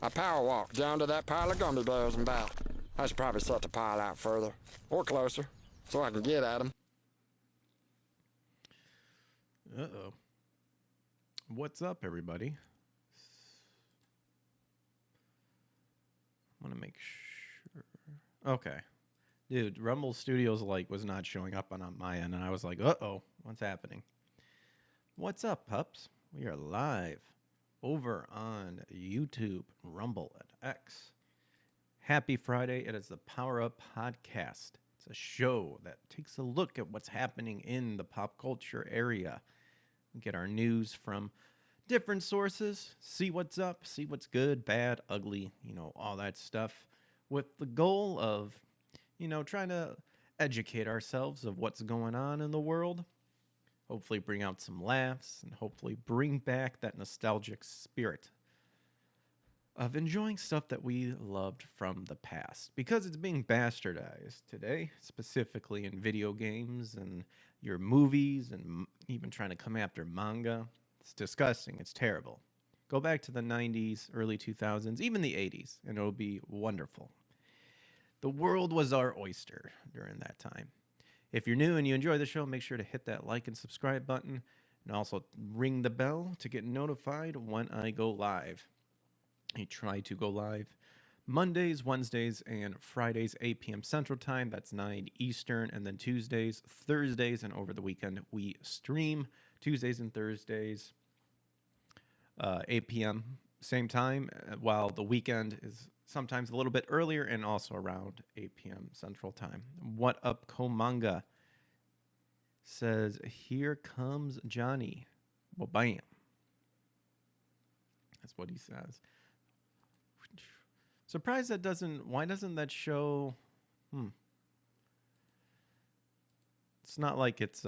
I power walked down to that pile of gummy bears and back. I should probably set the pile out further, or closer, so I can get at them. Uh-oh. What's up, everybody? I want to make sure. Okay. Dude, Rumble Studios was not showing up on my end, and I was like, uh-oh, what's happening? What's up, pups? We are live over on YouTube, Rumble, and X. Happy Friday. It is the Power Up Podcast. It's a show that takes a look at what's happening in the pop culture area. We get our news from different sources, see what's up, see what's good, bad, ugly, all that stuff, with the goal of, trying to educate ourselves of what's going on in the world. Hopefully bring out some laughs and hopefully bring back that nostalgic spirit of enjoying stuff that we loved from the past, because it's being bastardized today, specifically in video games and your movies, and even trying to come after manga. It's disgusting. It's terrible. Go back to the 90s, early 2000s, even the 80s, and it'll be wonderful. The world was our oyster during that time. If you're new and you enjoy the show, make sure to hit that like and subscribe button, and also ring the bell to get notified when I go live. I try to go live Mondays, Wednesdays, and Fridays, 8 p.m. Central Time. That's 9 Eastern. And then Tuesdays, Thursdays, and over the weekend, we stream Tuesdays and Thursdays, 8 p.m. same time, while the weekend is sometimes a little bit earlier and also around 8 p.m. Central Time. What up, Komanga? Says, here comes Johhny. Well, bam. That's what he says. Surprised that why doesn't that show, It's not like it's,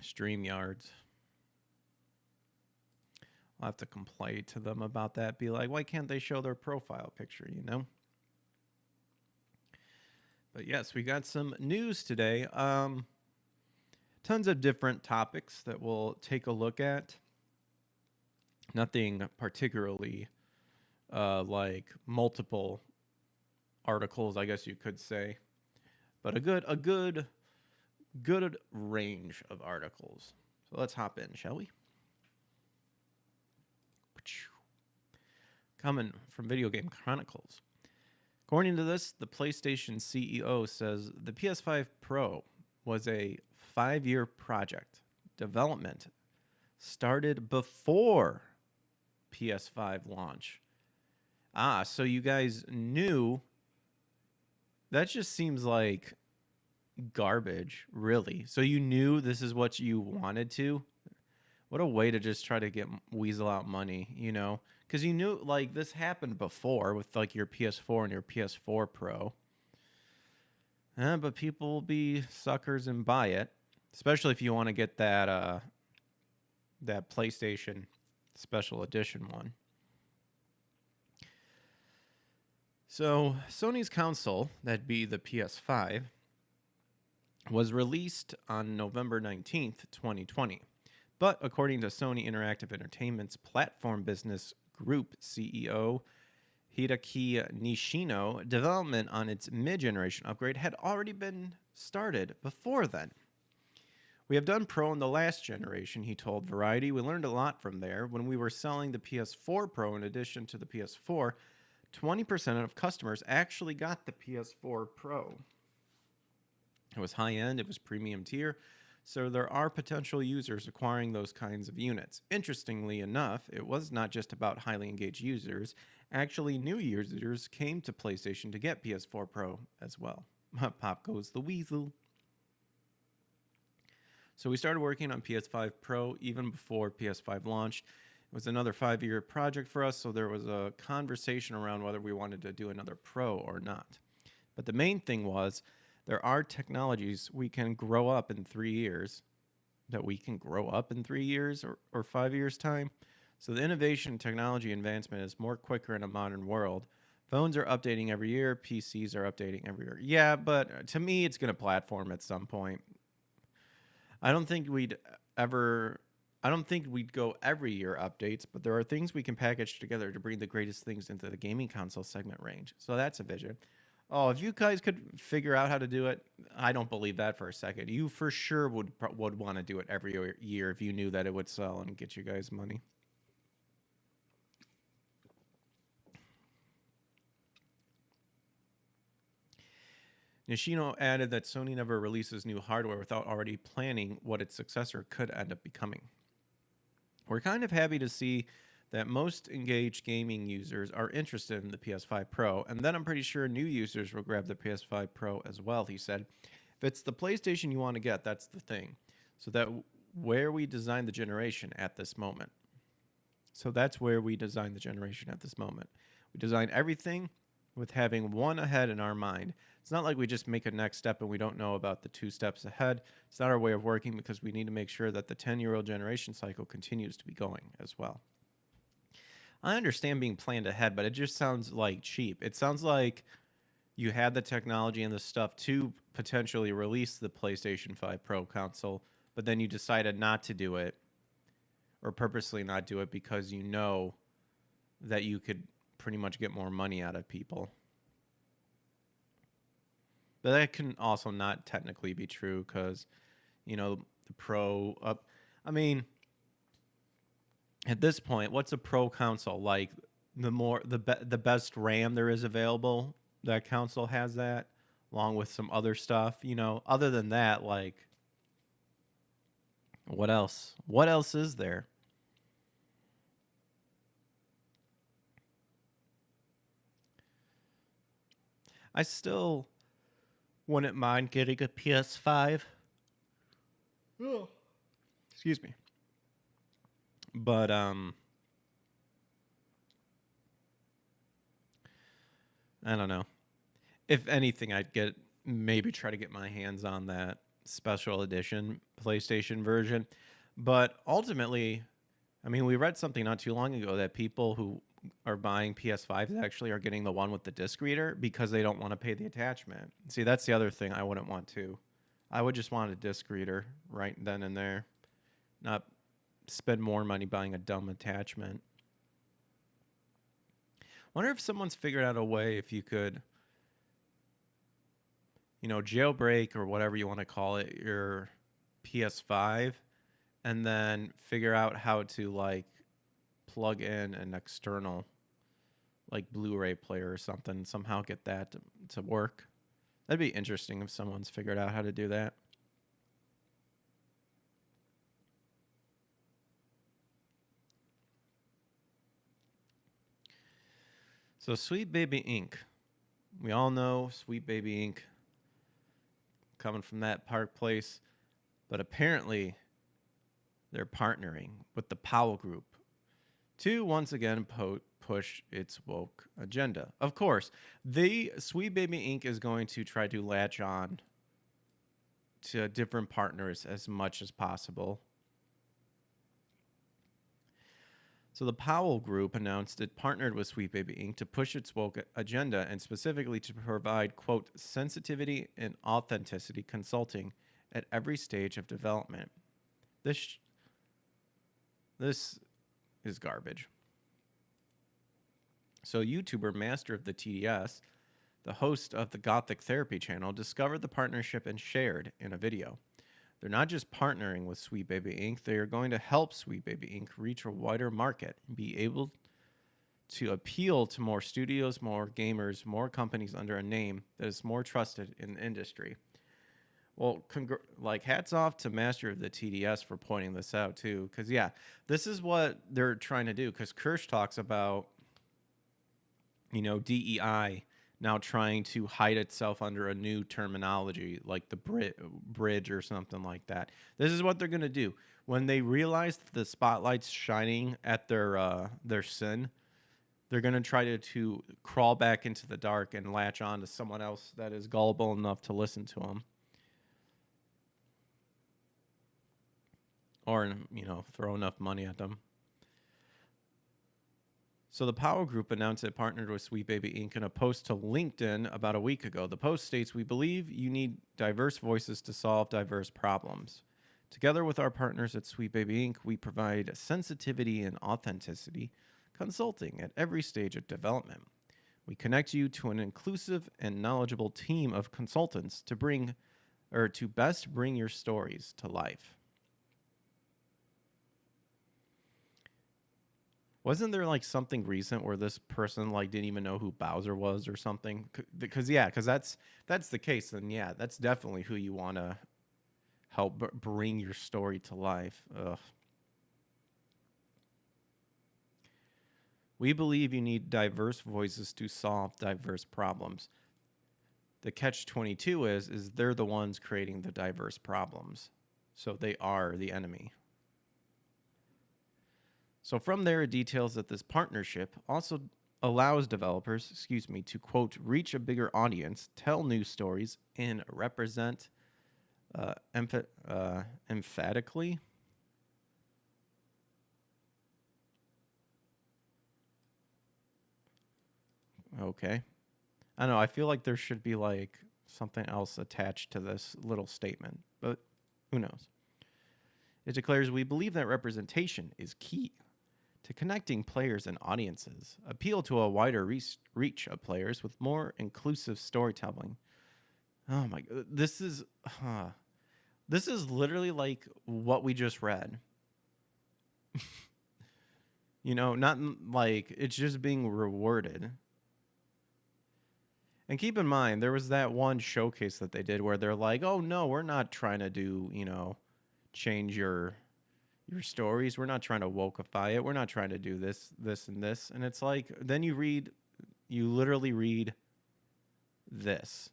StreamYards. I'll have to complain to them about that. Be like, why can't they show their profile picture, But yes, we got some news today. Tons of different topics that we'll take a look at. Nothing particularly like multiple articles, I guess you could say, but a good range of articles. So let's hop in, shall we? Coming from Video Game Chronicles. According to this, the PlayStation CEO says the PS5 Pro was a 5-year project. Development started before PS5 launch. So you guys knew. That just seems like garbage, really. So you knew this is what you wanted to? What a way to just try to weasel out money, Because you knew, this happened before with, your PS4 and your PS4 Pro. But people will be suckers and buy it, especially if you want to get that PlayStation Special Edition one. So Sony's console, that'd be the PS5, was released on November 19th, 2020. But according to Sony Interactive Entertainment's Platform Business Group CEO, Hideaki Nishino, development on its mid-generation upgrade had already been started before then. We have done Pro in the last generation, he told Variety. We learned a lot from there. When we were selling the PS4 Pro in addition to the PS4, 20% of customers actually got the PS4 Pro. It was high-end, it was premium tier, so there are potential users acquiring those kinds of units. Interestingly enough, it was not just about highly engaged users. Actually, new users came to PlayStation to get PS4 Pro as well. Pop goes the weasel. So we started working on PS5 Pro even before PS5 launched. It was another 5-year project for us, so there was a conversation around whether we wanted to do another Pro or not. But the main thing was, there are technologies we can grow up in 3 years, or 5 years' time. So the innovation technology advancement is more quicker in a modern world. Phones are updating every year. PCs are updating every year. Yeah, but to me, it's going to platform at some point. I don't think we'd ever I don't think we'd go every year updates, but there are things we can package together to bring the greatest things into the gaming console segment range. So that's a vision. Oh, if you guys could figure out how to do it, I don't believe that for a second. You for sure would want to do it every year if you knew that it would sell and get you guys money. Nishino added that Sony never releases new hardware without already planning what its successor could end up becoming. We're kind of happy to see that most engaged gaming users are interested in the PS5 Pro, and then I'm pretty sure new users will grab the PS5 Pro as well, he said. If it's the PlayStation you want to get, that's the thing. So that where we design the generation at this moment. So that's where we design the generation at this moment. We design everything with having one ahead in our mind. It's not like we just make a next step and we don't know about the 2 steps ahead. It's not our way of working because we need to make sure that the 10-year-old generation cycle continues to be going as well. I understand being planned ahead, but it just sounds like cheap. It sounds like you had the technology and the stuff to potentially release the PlayStation 5 Pro console, but then you decided not to do it or purposely not do it because you know that you could pretty much get more money out of people. But that can also not technically be true because, you know, the Pro up. I mean, at this point, what's a Pro console like? The best RAM there is available, that console has that, along with some other stuff. You know, other than that, like, what else? What else is there? I still wouldn't mind getting a PS5. Oh. Excuse me. But I don't know. If anything, I'd maybe try to get my hands on that special edition PlayStation version. But ultimately, I mean, we read something not too long ago that people who are buying PS5s actually are getting the one with the disc reader because they don't want to pay the attachment. See, that's the other thing I wouldn't want to. I would just want a disc reader right then and there, not spend more money buying a dumb attachment. Wonder if someone's figured out a way if you could, you know, jailbreak or whatever you want to call it, your PS5, and then figure out how to, like, plug in an external, like, Blu-ray player or something, somehow get that to work. That'd be interesting if someone's figured out how to do that. So Sweet Baby Inc. We all know Sweet Baby Inc. coming from that Park Place. But apparently they're partnering with the Powell Group to once again push its woke agenda. Of course, the Sweet Baby Inc. is going to try to latch on to different partners as much as possible. So the Powell Group announced it partnered with Sweet Baby Inc. to push its woke agenda and specifically to provide, quote, sensitivity and authenticity consulting at every stage of development. This is garbage. So YouTuber Master of the TDS, the host of the Gothic Therapy channel, discovered the partnership and shared in a video. They're not just partnering with Sweet Baby Inc., they are going to help Sweet Baby Inc. reach a wider market and be able to appeal to more studios, more gamers, more companies under a name that is more trusted in the industry. Well, hats off to Master of the TDS for pointing this out, too. Because, yeah, this is what they're trying to do. Because Kirsch talks about, you know, DEI now trying to hide itself under a new terminology, like the bridge or something like that. This is what they're going to do. When they realize the spotlight's shining at their sin, they're going to try to crawl back into the dark and latch on to someone else that is gullible enough to listen to them. Or, you know, throw enough money at them. So the Power Group announced it partnered with Sweet Baby Inc. in a post to LinkedIn about a week ago. The post states, "We believe you need diverse voices to solve diverse problems. Together with our partners at Sweet Baby Inc., we provide sensitivity and authenticity consulting at every stage of development. We connect you to an inclusive and knowledgeable team of consultants to best bring your stories to life. Wasn't there like something recent where this person like didn't even know who Bowser was or something? Because that's the case. Then yeah, that's definitely who you want to help bring your story to life. Ugh. We believe you need diverse voices to solve diverse problems. The catch-22 is they're the ones creating the diverse problems. So they are the enemy. So from there, it details that this partnership also allows developers, to, quote, reach a bigger audience, tell new stories, and represent emphatically. Okay. I don't know. I feel like there should be like something else attached to this little statement, but who knows? It declares, we believe that representation is key to connecting players and audiences, appeal to a wider reach of players with more inclusive storytelling. Oh my god, this is literally like what we just read. Not like it's just being reworded. And keep in mind, there was that one showcase that they did where they're like, oh no, we're not trying to do, change your stories. We're not trying to wokeify it. We're not trying to do this, and this. And it's like, then you literally read this.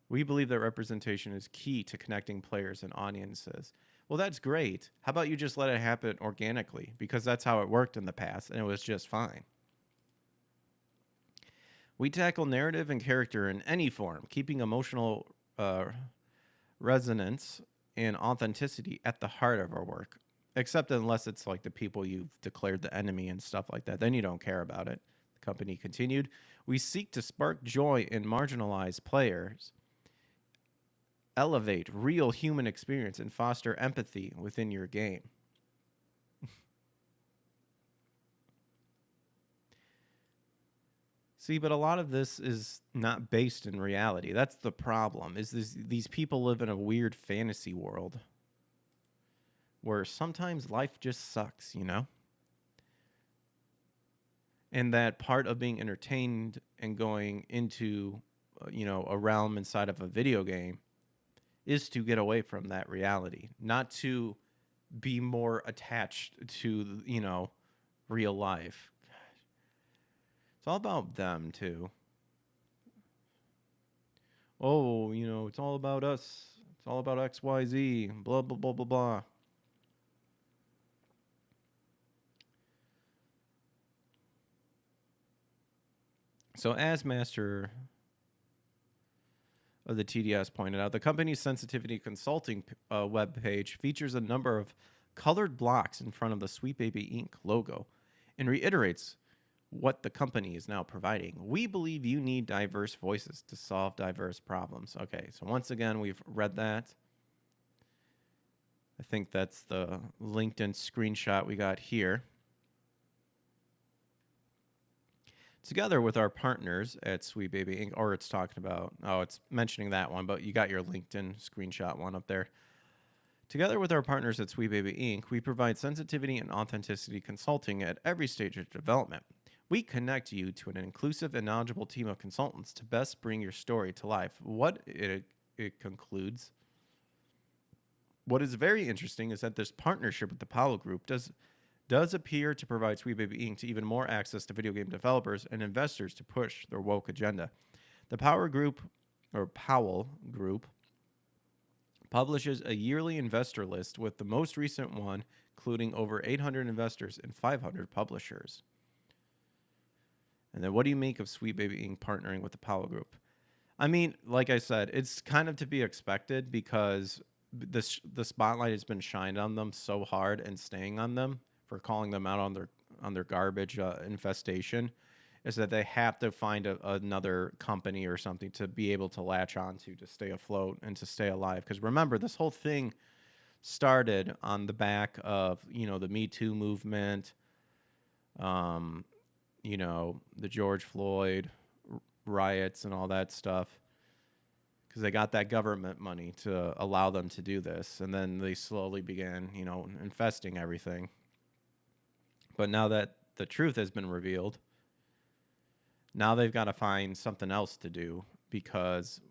We believe that representation is key to connecting players and audiences. Well, that's great. How about you just let it happen organically? Because that's how it worked in the past, and it was just fine. We tackle narrative and character in any form, keeping emotional resonance and authenticity at the heart of our work, except unless it's like the people you've declared the enemy and stuff like that. Then you don't care about it. The company continued. We seek to spark joy in marginalized players, elevate real human experience, and foster empathy within your game. See, but a lot of this is not based in reality. That's the problem, is these people live in a weird fantasy world where sometimes life just sucks, And that part of being entertained and going into, a realm inside of a video game is to get away from that reality, not to be more attached to, real life. It's all about them, too. Oh, it's all about us. It's all about XYZ. Blah, blah, blah, blah, blah. So, as Master of the TDS pointed out, the company's sensitivity consulting webpage features a number of colored blocks in front of the Sweet Baby Inc. logo and reiterates what the company is now providing. We believe you need diverse voices to solve diverse problems. Okay, so once again, we've read that. I think that's the LinkedIn screenshot we got here. Together with our partners at Sweet Baby Inc., or it's talking about, it's mentioning that one, but you got your LinkedIn screenshot one up there. Together with our partners at Sweet Baby Inc., we provide sensitivity and authenticity consulting at every stage of development. We connect you to an inclusive and knowledgeable team of consultants to best bring your story to life. What it concludes. What is very interesting is that this partnership with the Powell Group does appear to provide Sweet Baby Inc. to even more access to video game developers and investors to push their woke agenda. The Powell Group publishes a yearly investor list with the most recent one including over 800 investors and 500 publishers. And then what do you make of Sweet Baby Inc. partnering with the Powell Group? I mean, like I said, it's kind of to be expected because the spotlight has been shined on them so hard and staying on them for calling them out on their garbage infestation, is that they have to find another company or something to be able to latch on to stay afloat and to stay alive. Because remember, this whole thing started on the back of, the Me Too movement, the George Floyd riots and all that stuff, because they got that government money to allow them to do this. And then they slowly began, infesting everything. But now that the truth has been revealed, now they've got to find something else to do, because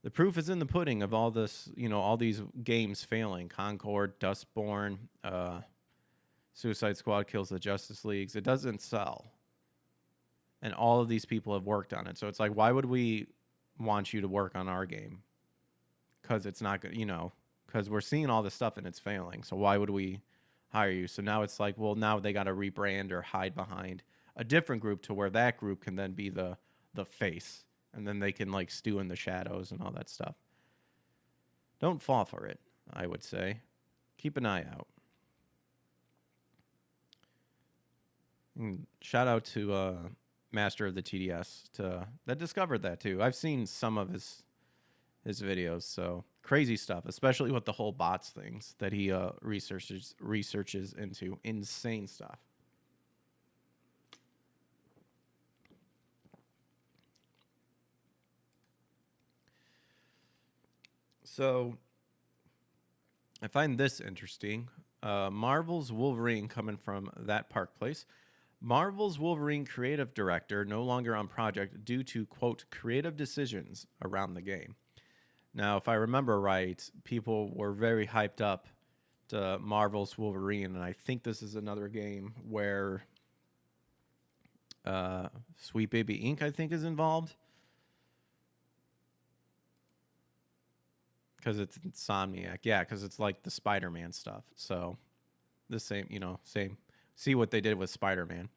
the proof is in the pudding of all this, all these games failing. Concord, Dustborn, Suicide Squad Kills the Justice Leagues. It doesn't sell. And all of these people have worked on it. So it's like, why would we want you to work on our game? Because it's not good, because we're seeing all this stuff and it's failing. So why would we hire you? So now it's like, well, now they got to rebrand or hide behind a different group to where that group can then be the face. And then they can like stew in the shadows and all that stuff. Don't fall for it, I would say. Keep an eye out. And shout out to Master of the TDS that discovered that too. I've seen some of his videos, so crazy stuff, especially with the whole bots things that he researches into. Insane stuff. So I find this interesting. Marvel's Wolverine, coming from that Park Place. Marvel's Wolverine creative director no longer on project due to, quote, creative decisions around the game. Now, if I remember right, people were very hyped up to Marvel's Wolverine, and I think this is another game where Sweet Baby Inc., I think, is involved. Because it's Insomniac. Yeah, because it's like the Spider-Man stuff. So the same, same. See what they did with Spider-Man.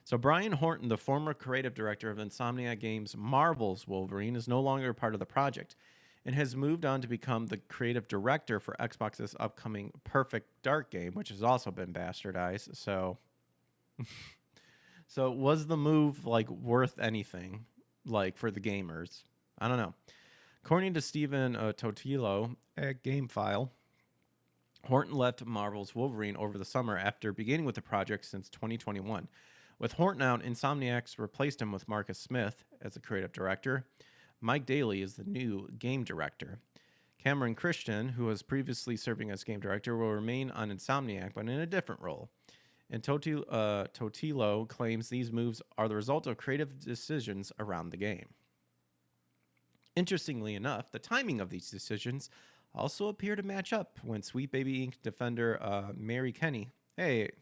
So Brian Horton, the former creative director of Insomniac Games' Marvel's Wolverine, is no longer part of the project and has moved on to become the creative director for Xbox's upcoming Perfect Dark game, which has also been bastardized. So, so was the move like worth anything, like for the gamers? I don't know. According to Stephen Totilo at GameFile, Horton left Marvel's Wolverine over the summer after beginning with the project since 2021. With Horton out, Insomniacs replaced him with Marcus Smith as the creative director. Mike Daly is the new game director. Cameron Christian, who was previously serving as game director, will remain on Insomniac, but in a different role. And Totilo claims these moves are the result of creative decisions around the game. Interestingly enough, the timing of these decisions also appear to match up when Sweet Baby Inc. defender Mary Kenny,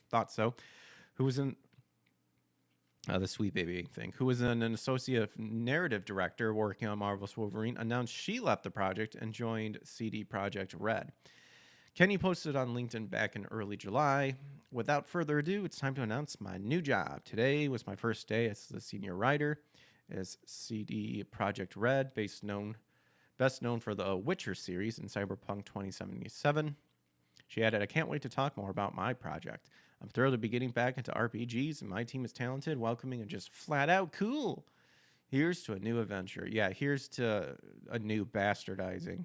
thought so, who was in the Sweet Baby Inc. thing, who was an associate narrative director working on Marvel's Wolverine, announced she left the project and joined CD Projekt Red. Kenny posted on LinkedIn back in early July, "Without further ado, it's time to announce my new job. Today was my first day as the senior writer as CD Projekt Red, best known for the Witcher series in Cyberpunk 2077. She added, "I can't wait to talk more about my project. I'm thrilled to be getting back into RPGs, and my team is talented, welcoming, and just flat out cool. Here's to a new adventure." Yeah, here's to a new bastardizing.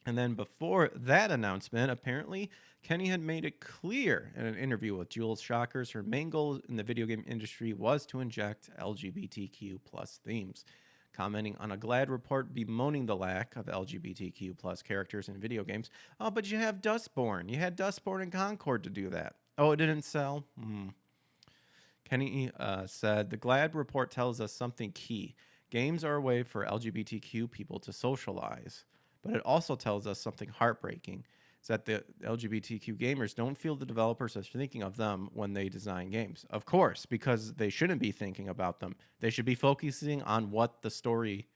And then before that announcement, apparently, Kenny had made it clear in an interview with Jules Shockers her main goal in the video game industry was to inject LGBTQ plus themes. Commenting on a GLAAD report bemoaning the lack of LGBTQ plus characters in video games. "Oh, but you have Dustborn. You had Dustborn and Concord to do that. Oh, it didn't sell?" Kenny said, "The GLAAD report tells us something key. Games are a way for LGBTQ people to socialize. But it also tells us something heartbreaking. It's that the LGBTQ gamers don't feel the developers are thinking of them when they design games." Of course, because they shouldn't be thinking about them. They should be focusing on what the story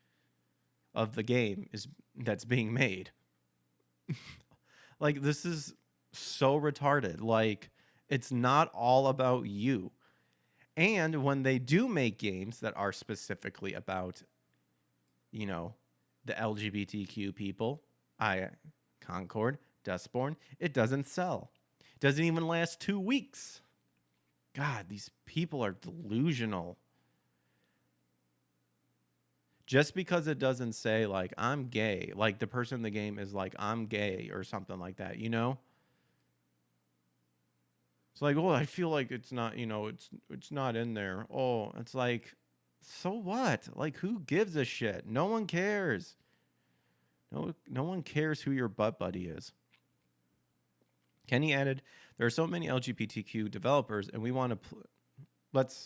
of the game is that's being made. Like, this is so retarded. Like, it's not all about you. And when they do make games that are specifically about, the LGBTQ people, Concord, Dustborn, it doesn't sell. It doesn't even last 2 weeks. God, these people are delusional. Just because it doesn't say like I'm gay, like the person in the game is like I'm gay or something like that, you know? It's like, oh, I feel like it's not, it's not in there. Oh, it's like, so what? Like, who gives a shit? No one cares. No one cares who your butt buddy is. Kenny added, there are so many LGBTQ developers, and we want to.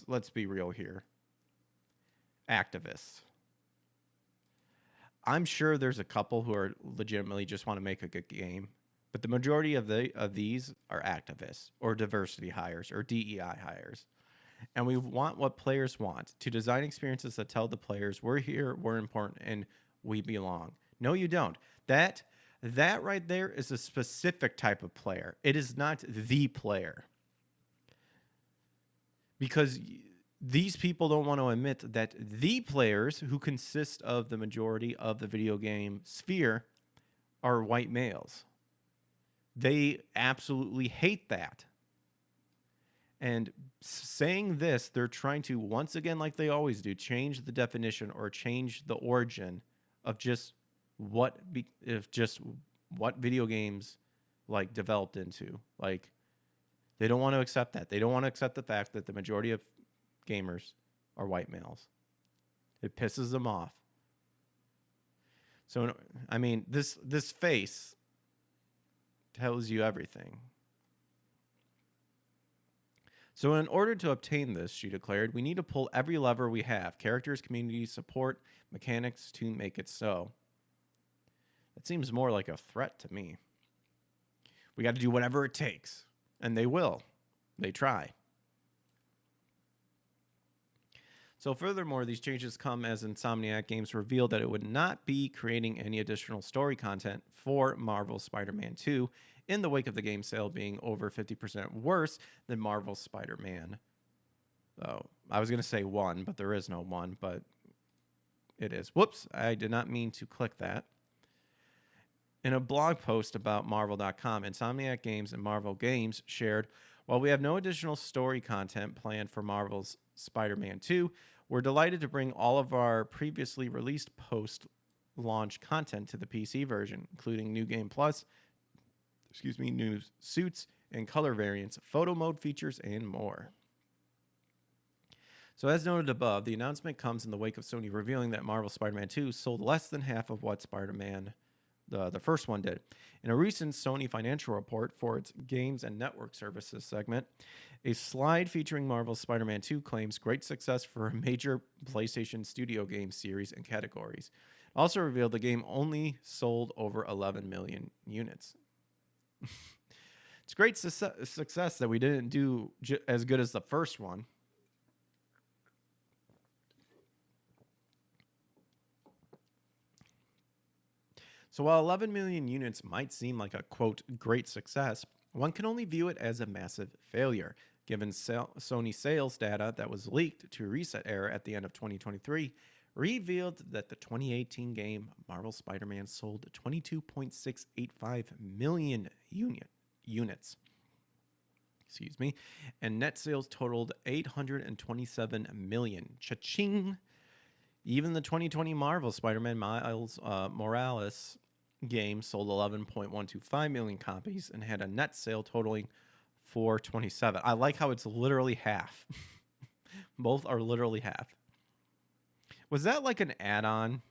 Let's be real here. Activists. I'm sure there's a couple who are legitimately just want to make a good game, but the majority of these are activists or diversity hires or DEI hires. And we want what players want, to design experiences that tell the players we're here, we're important, and we belong. No, you don't. That right there is a specific type of player. It is not the player. Because these people don't want to admit that the players who consist of the majority of the video game sphere are white males. They absolutely hate that. And saying this, they're trying to, once again, like they always do, change the definition or change the origin of just what video games like developed into. Like, they don't want to accept that. They don't want to accept the fact that the majority of gamers are white males. It pisses them off. So, I mean, this face tells you everything. So in order to obtain this, she declared, we need to pull every lever we have, characters, community, support, mechanics, to make it so. That seems more like a threat to me. We got to do whatever it takes. And they will. They try. So furthermore, these changes come as Insomniac Games revealed that it would not be creating any additional story content for Marvel's Spider-Man 2 in the wake of the game sale being over 50% worse than Marvel's Spider-Man. Oh, I was going to say 1, but there is no 1, but it is. Whoops, I did not mean to click that. In a blog post about Marvel.com, Insomniac Games and Marvel Games shared, while we have no additional story content planned for Marvel's Spider-Man 2, we're delighted to bring all of our previously released post-launch content to the PC version, including New Game Plus, new suits and color variants, photo mode features, and more. So as noted above, the announcement comes in the wake of Sony revealing that Marvel Spider-Man 2 sold less than half of what Spider-Man the first one did. In a recent Sony financial report for its Games and Network Services segment, a slide featuring Marvel's Spider-Man 2 claims great success for a major PlayStation Studio game series and categories. It also revealed the game only sold over 11 million units. It's great success that we didn't do as good as the first one. So while 11 million units might seem like a, quote, great success, one can only view it as a massive failure, given Sony sales data that was leaked to Reset Era at the end of 2023 revealed that the 2018 game Marvel Spider-Man sold 22.685 million units. And net sales totaled 827 million. Cha-ching! Even the 2020 Marvel Spider-Man Miles Morales game sold 11.125 million copies and had a net sale totaling 427. I like how it's literally half. Both are literally half. Was that like an add-on?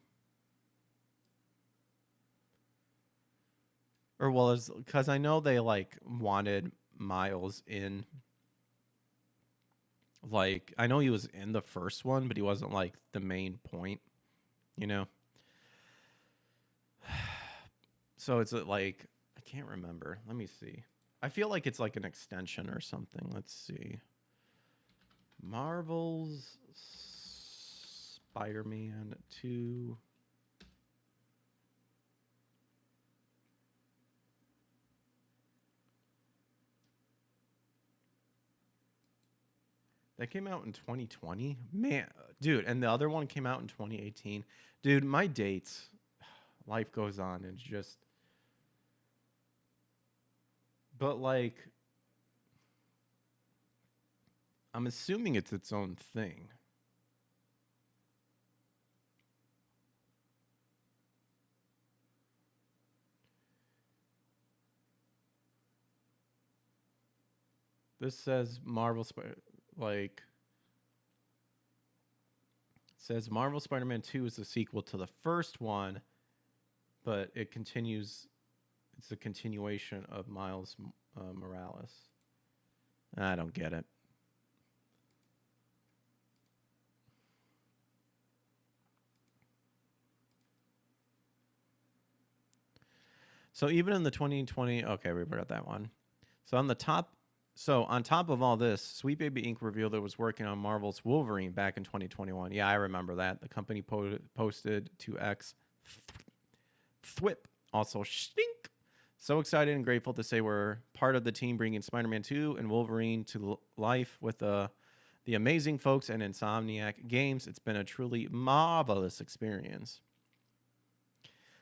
Or was, because I know they like wanted Miles in, like, I know he was in the first one, but he wasn't like the main point, you know? So it's like, I can't remember. Let me see. I feel like it's like an extension or something. Let's see. Marvel's Spider-Man 2. That came out in 2020? Man, dude, and the other one came out in 2018. Dude, my dates, life goes on. It's just... But, like, I'm assuming it's its own thing. This says like it says Marvel Spider-Man 2 is the sequel to the first one, but it continues. It's a continuation of Miles Morales. I don't get it. So even in the 2020, okay, we got that one. So on top of all this, Sweet Baby Inc. revealed it was working on Marvel's Wolverine back in 2021. Yeah, I remember that. The company posted to X, Thwip, also stink. So excited and grateful to say we're part of the team bringing Spider-Man 2 and Wolverine to life with the amazing folks at Insomniac Games. It's been a truly marvelous experience.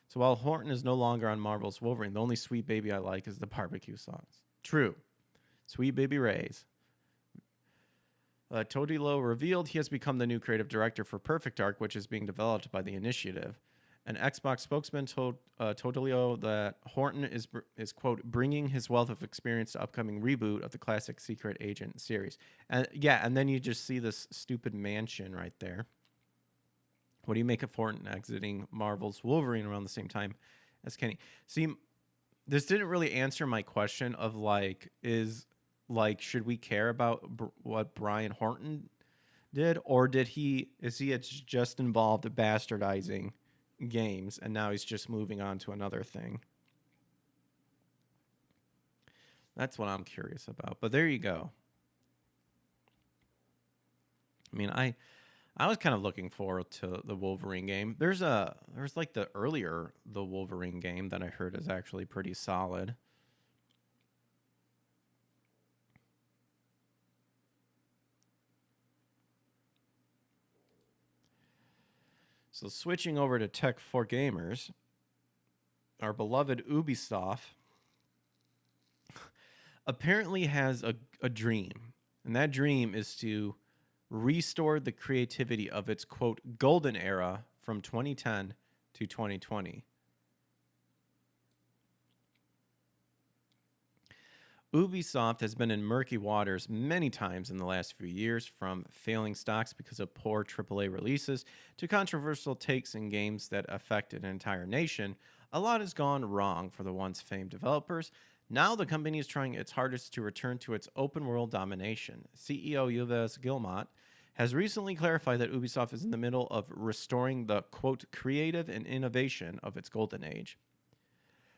So while Horton is no longer on Marvel's Wolverine, the only Sweet Baby I like is the barbecue sauce. True. Sweet Baby Ray's. Todilo revealed he has become the new creative director for Perfect Dark, which is being developed by the Initiative. An Xbox spokesman told Todilio that Horton is, quote, bringing his wealth of experience to upcoming reboot of the classic Secret Agent series. And then you just see this stupid mansion right there. What do you make of Horton exiting Marvel's Wolverine around the same time as Kenny? See, this didn't really answer my question of should we care about what Brian Horton did, or is he just involved in bastardizing games and now he's just moving on to another thing? That's what I'm curious about. But there you go. I mean, I was kind of looking forward to the Wolverine game. There's like the Wolverine game that I heard is actually pretty solid. So switching over to Tech for Gamers, our beloved Ubisoft apparently has a dream. And that dream is to restore the creativity of its, quote, golden era from 2010 to 2020. Ubisoft has been in murky waters many times in the last few years, from failing stocks because of poor AAA releases to controversial takes in games that affected an entire nation. A lot has gone wrong for the once famed developers. Now the company is trying its hardest to return to its open world domination. CEO Yves Guillemot has recently clarified that Ubisoft is in the middle of restoring the, quote, creative and innovation of its golden age.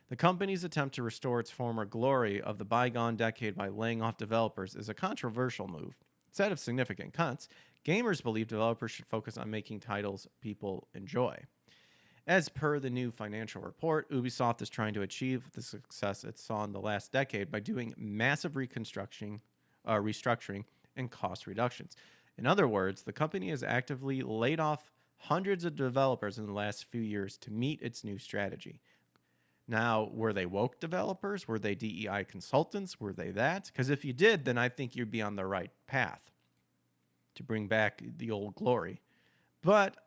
The company's attempt to restore its former glory of the bygone decade by laying off developers is a controversial move. Instead of significant cuts, gamers believe developers should focus on making titles people enjoy. As per the new financial report, Ubisoft is trying to achieve the success it saw in the last decade by doing massive restructuring and cost reductions. In other words, the company has actively laid off hundreds of developers in the last few years to meet its new strategy. Now, were they woke developers? Were they DEI consultants? Were they that? Because if you did, then I think you'd be on the right path to bring back the old glory. But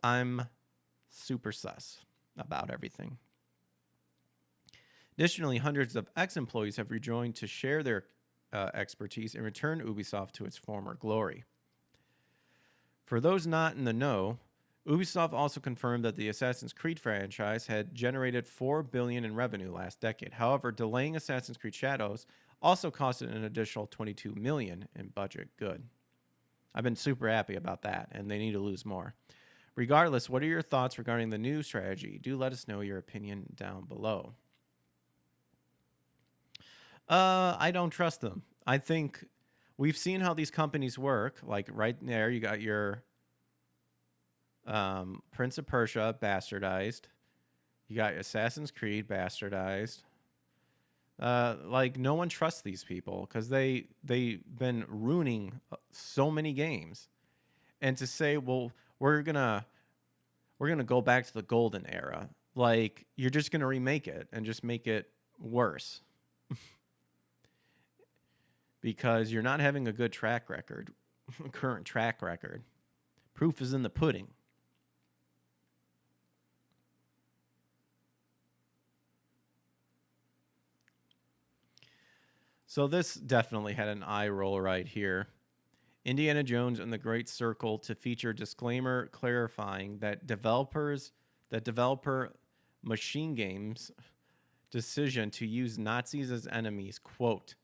I'm super sus about everything. Additionally, hundreds of ex-employees have rejoined to share their expertise and return Ubisoft to its former glory. For those not in the know, Ubisoft also confirmed that the Assassin's Creed franchise had generated $4 billion in revenue last decade. However, delaying Assassin's Creed Shadows also cost it an additional $22 million in budget good. I've been super happy about that, and they need to lose more. Regardless, what are your thoughts regarding the new strategy? Do let us know your opinion down below. I don't trust them. I think we've seen how these companies work. Like right there, you got your Prince of Persia bastardized. You got Assassin's Creed bastardized. Like no one trusts these people because they've been ruining so many games. And to say, well, we're gonna go back to the golden era, like you're just gonna remake it and just make it worse. Because you're not having a good track record, current track record. Proof is in the pudding. So this definitely had an eye roll right here. Indiana Jones and the Great Circle to feature disclaimer clarifying that developer Machine Games decision to use Nazis as enemies, quote,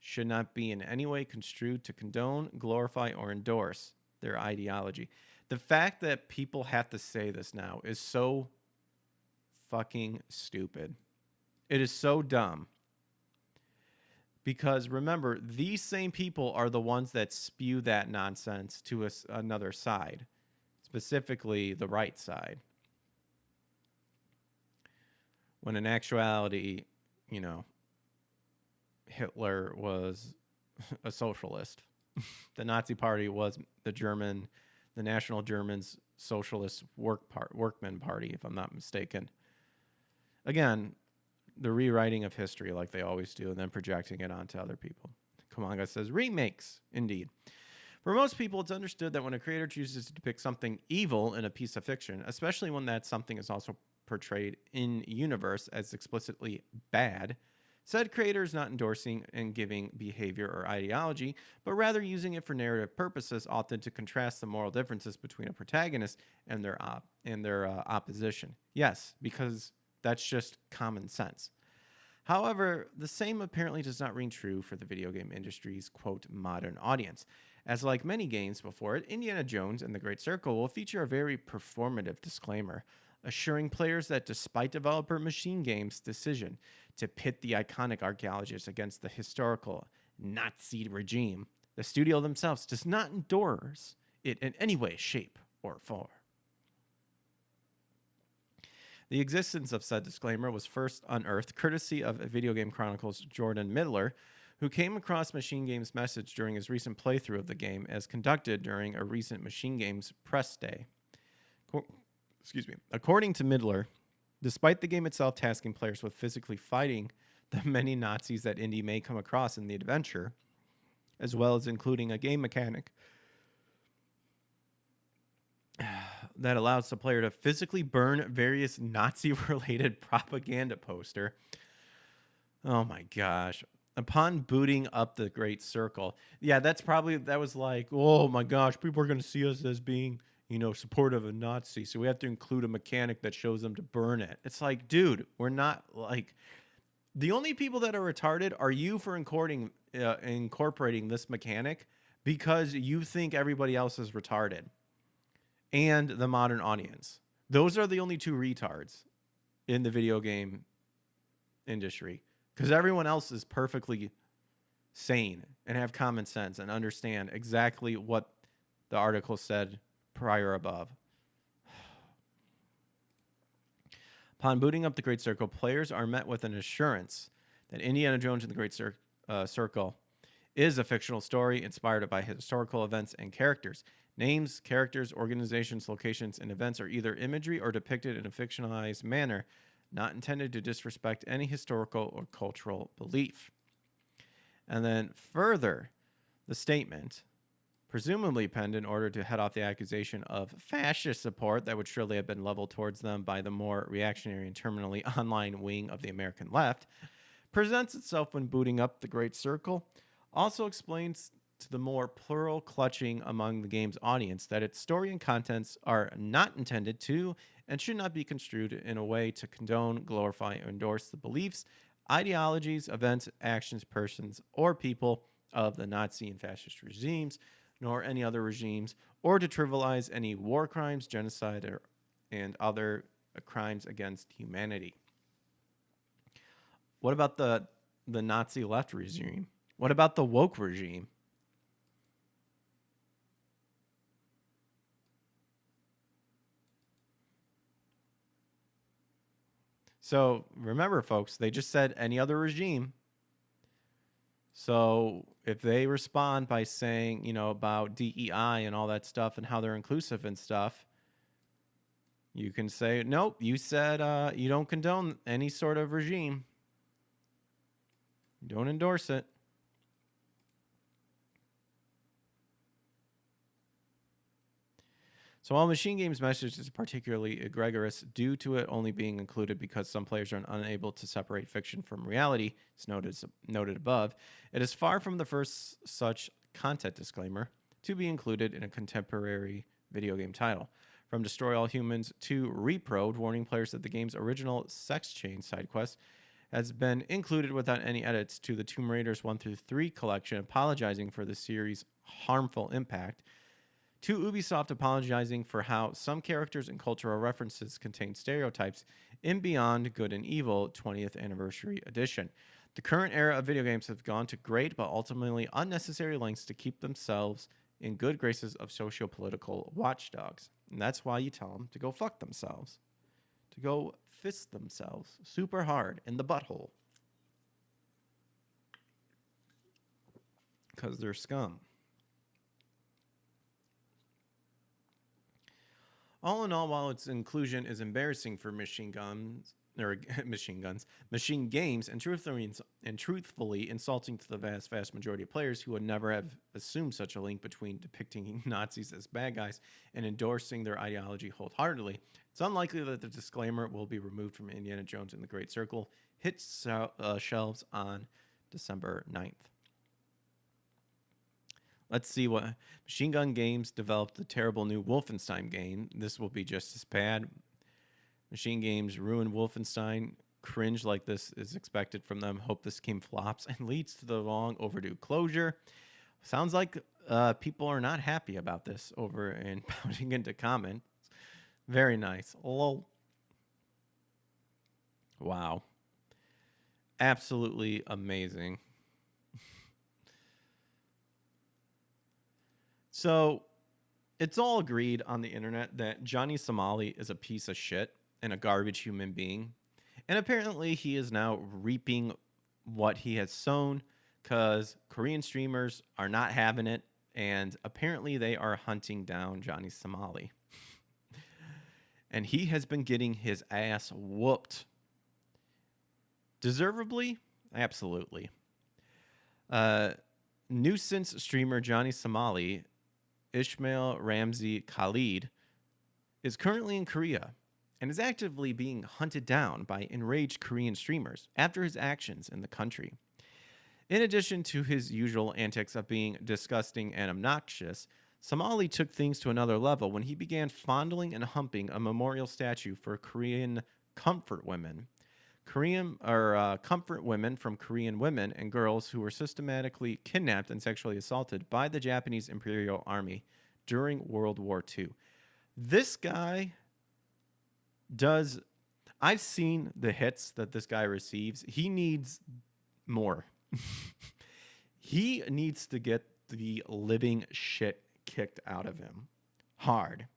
should not be in any way construed to condone, glorify, or endorse their ideology. The fact that people have to say this now is so fucking stupid. It is so dumb. Because remember, these same people are the ones that spew that nonsense to another side, specifically the right side. When in actuality, you know, Hitler was a socialist. The Nazi Party was the National Germans Socialist Workman Party, if I'm not mistaken. Again, the rewriting of history like they always do and then projecting it onto other people. Kamanga says, remakes, indeed. For most people, it's understood that when a creator chooses to depict something evil in a piece of fiction, especially when that something is also portrayed in universe as explicitly bad, said creator is not endorsing and giving behavior or ideology, but rather using it for narrative purposes, often to contrast the moral differences between a protagonist and their opposition. Yes, because that's just common sense. However, the same apparently does not ring true for the video game industry's, quote, modern audience, as like many games before it, Indiana Jones and the Great Circle will feature a very performative disclaimer, assuring players that despite developer Machine Games' decision to pit the iconic archaeologists against the historical Nazi regime, the studio themselves does not endorse it in any way, shape, or form. The existence of said disclaimer was first unearthed courtesy of Video Game Chronicles' Jordan Midler, who came across Machine Games' message during his recent playthrough of the game as conducted during a recent Machine Games press day. According to Midler, despite the game itself tasking players with physically fighting the many Nazis that Indy may come across in the adventure, as well as including a game mechanic that allows the player to physically burn various Nazi-related propaganda poster. Oh my gosh. Upon booting up the Great Circle. Yeah, that was like, oh my gosh, people are going to see us as being, supportive of Nazis. So we have to include a mechanic that shows them to burn it. It's like, dude, we're not like... The only people that are retarded are you for incorporating this mechanic because you think everybody else is retarded. And the modern audience. Those are the only two retards in the video game industry. Because everyone else is perfectly sane and have common sense and understand exactly what the article said prior above. Upon booting up the Great Circle, players are met with an assurance that Indiana Jones and the Great Circle is a fictional story inspired by historical events and characters. Names, characters, organizations, locations, and events are either imagery or depicted in a fictionalized manner, not intended to disrespect any historical or cultural belief. And then further, the statement, presumably penned in order to head off the accusation of fascist support that would surely have been leveled towards them by the more reactionary and terminally online wing of the American left, presents itself when booting up the Great Circle, also explains to the more plural clutching among the game's audience that its story and contents are not intended to and should not be construed in a way to condone, glorify, or endorse the beliefs, ideologies, events, actions, persons, or people of the Nazi and fascist regimes, nor any other regimes, or to trivialize any war crimes, genocide, and other crimes against humanity. What about the Nazi left regime? What about the woke regime? So remember, folks, they just said any other regime. So if they respond by saying, about DEI and all that stuff and how they're inclusive and stuff, you can say, nope, you said you don't condone any sort of regime. You don't endorse it. So while Machine Game's message is particularly egregious due to it only being included because some players are unable to separate fiction from reality, as noted above, it is far from the first such content disclaimer to be included in a contemporary video game title. From Destroy All Humans to Reprode, warning players that the game's original Sex Chain side quest has been included without any edits, to the Tomb Raiders 1 through 3 collection apologizing for the series' harmful impact, to Ubisoft apologizing for how some characters and cultural references contain stereotypes in Beyond Good and Evil 20th Anniversary Edition. The current era of video games have gone to great but ultimately unnecessary lengths to keep themselves in good graces of socio-political watchdogs. And that's why you tell them to go fuck themselves. To go fist themselves super hard in the butthole. Because they're scum. All in all, while its inclusion is embarrassing for machine games, and truthfully insulting to the vast majority of players who would never have assumed such a link between depicting Nazis as bad guys and endorsing their ideology wholeheartedly, it's unlikely that the disclaimer will be removed from Indiana Jones and the Great Circle hits shelves on December 9th. Let's see what Machine Gun Games developed the terrible new Wolfenstein game. This will be just as bad. Machine Games ruined Wolfenstein. Cringe like this is expected from them. Hope this game flops and leads to the long overdue closure. Sounds like people are not happy about this over and pounding into comments. Very nice. Lol. Wow. Absolutely amazing. So, it's all agreed on the internet that Johhny Somali is a piece of shit and a garbage human being. And apparently he is now reaping what he has sown, because Korean streamers are not having it, and apparently they are hunting down Johhny Somali. And he has been getting his ass whooped. Deservedly? Absolutely. Nuisance streamer Johhny Somali, Ishmael Ramsey Khalid, is currently in Korea and is actively being hunted down by enraged Korean streamers after his actions in the country. In addition to his usual antics of being disgusting and obnoxious, Somali took things to another level when he began fondling and humping a memorial statue for Korean comfort women. Comfort women from Korean women and girls who were systematically kidnapped and sexually assaulted by the Japanese Imperial Army during World War II. This guy does... I've seen the hits that this guy receives. He needs more. He needs to get the living shit kicked out of him. Hard.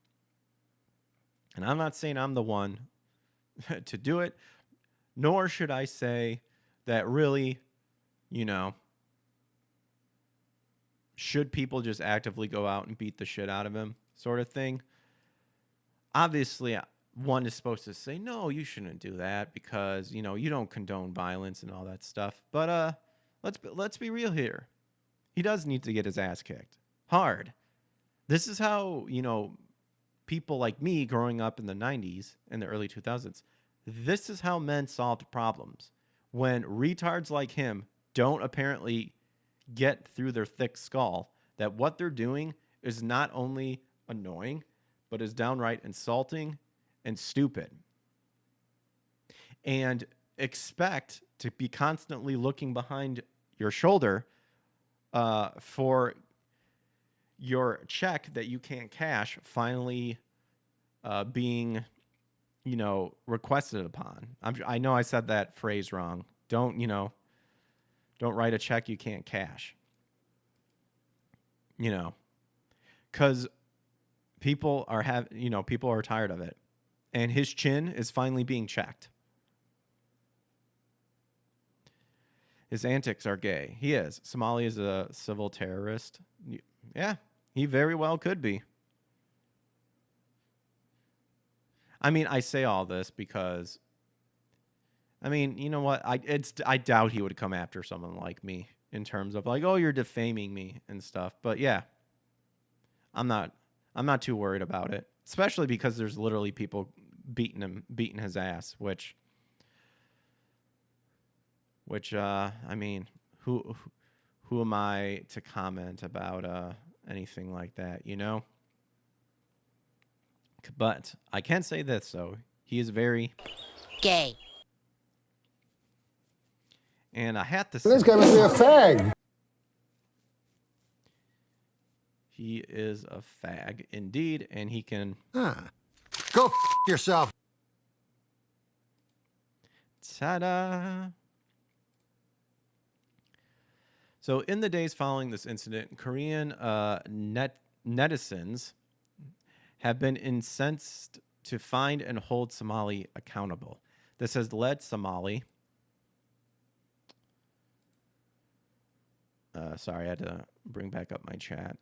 And I'm not saying I'm the one to do it, nor should I say that really, should people just actively go out and beat the shit out of him, sort of thing. Obviously, one is supposed to say, no, you shouldn't do that because, you don't condone violence and all that stuff. But let's be real here. He does need to get his ass kicked. Hard. This is how, people like me growing up in the 90s and the early 2000s, this is how men solved problems. When retards like him don't apparently get through their thick skull that what they're doing is not only annoying, but is downright insulting and stupid. And expect to be constantly looking behind your shoulder for your check that you can't cash finally being, requested upon. I know I said that phrase wrong. Don't write a check you can't cash. Because people are tired of it. And his chin is finally being checked. His antics are gay. He is. Somali is a civil terrorist. Yeah, he very well could be. I say all this because, you know what? I doubt he would come after someone like me in terms of like, oh, you're defaming me and stuff. But yeah, I'm not too worried about it. especially because there's literally people beating his ass, which I mean, who am I to comment about anything like that, you know? But I can say this, though. He is very gay. And I have to say, This guy must be a fag. He is a fag indeed, and he can Go f yourself. Ta-da! So in the days following this incident, Korean netizens have been incensed to find and hold Somali accountable. This has led Somali... sorry, I had to bring back up my chat.